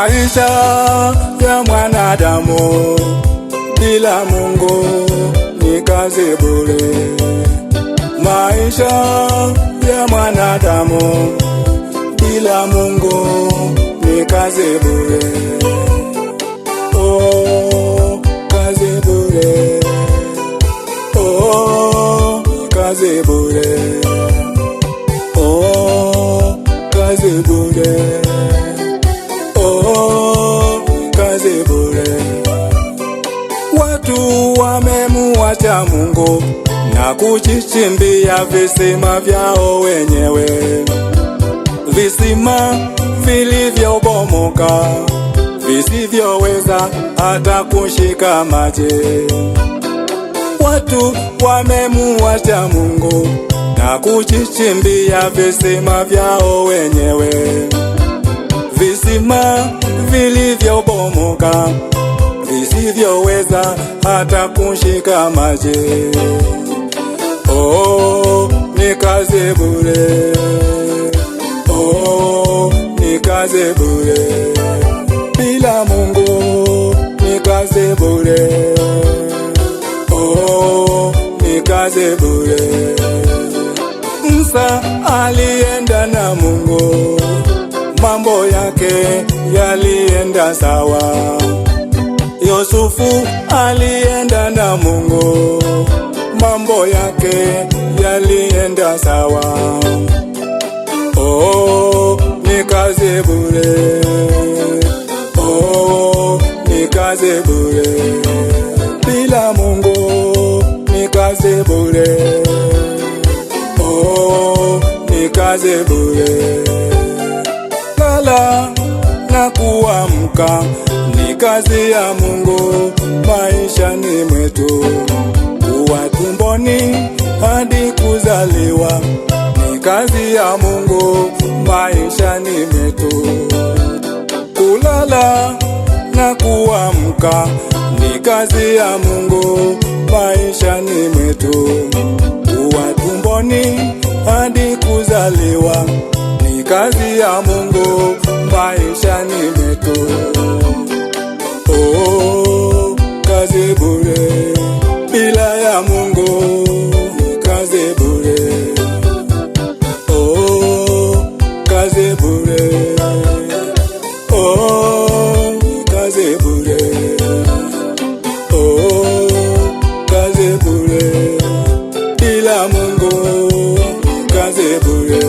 Maisha ya mwanadamu bila Mungu ni kazi bure. Maisha ya mwanadamu bila Mungu ni kazi bure. Oh, kazi bure. Oh, kazi bure. Oh, kazi bure. Oh, kazi bure. Watu wamemuacha Mungu na kujichimbia visima vyao wenyewe, visima vilivyobomoka visivyoweza hata kushika maji. Watu wamemuacha Mungu na kujichimbia visima vyao wenyewe, visima vilivyobomoka visivyoweza hata kushika maji. Oh, ni kazi bure. Oh, ni kazi bure. Bila Mungu ni kazi bure. Oh, ni kazi bure. Musa alienda na Mungu, mambo yake yalienda sawa. Yusufu alienda na Mungu, mambo yake yalienda sawa. Oh, ni kazi bure. Oh, ni kazi bure. Bila Mungu ni kazi bure. Oh, ni kazi bure. Lala na kuamka ni kazi ya Mungu maishani mwetu. Kuwa tumboni hadi kuzaliwa ni kazi ya Mungu maishani mwetu. Kulala na kuamka ni kazi ya Mungu maishani mwetu. Kuwa tumboni hadi kuzaliwa ni kazi ya Mungu maishani mwetu. Oh, kazi bure. Bila ya Mungu ni kazi bure. Oh, kazi bure. Oh, kazi bure. Oh, kazi bure. Bila Mungu ni kazi bure.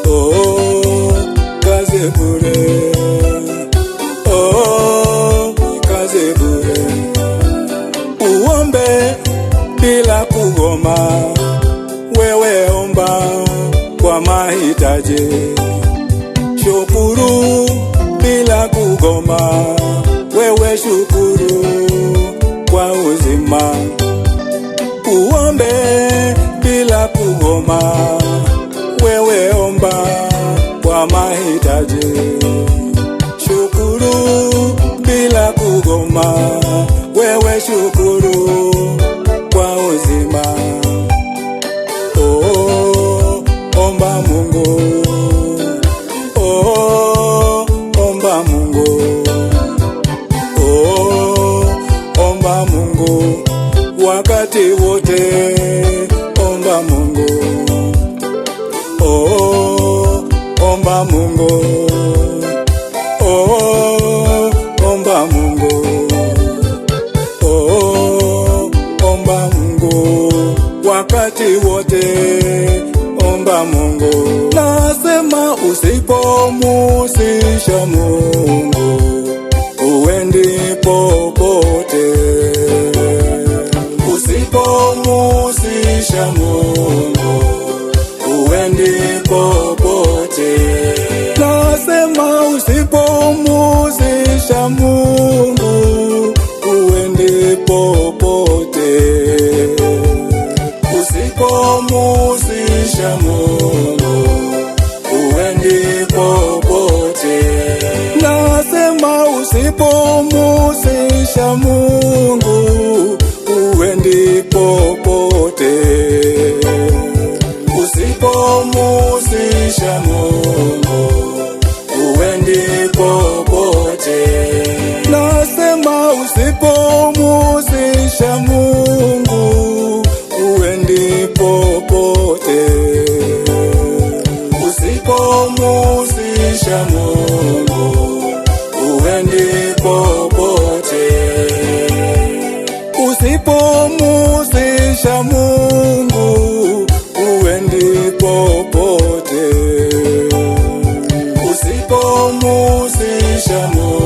Oh, kazi bure. Oh, kazi bure. Uombe bila kugoma, wewe omba kwa mahitaji. Shukuru bila kugoma, wewe shukuru kwa uzima. Uombe bila kugoma, wewe omba kwa mahitaji. Shukuru bila kugoma, wewe shukuru kwa uzima. Oh, omba Mungu. Oh, omba Mungu. Oh, omba Mungu wakati wote. Omba Mungu. Oh, omba Mungu. Oh, omba Mungu. Oh, omba Mungu wakati wote. Omba Mungu. Nasema usipomusisha Mungu uendi popote. Usipomusisha Mungu uendi popote. Nasema usipomusisha Mungu uendi popote. Usipomusisha Mungu uendi popote. Nasema usipomusisha Mungu uendi popote. Usipomusisha Mungu uendi popote. usipomusisha Mungu uendi popote. Usipomusisha Mungu uendi popote. Usipomusisha Mungu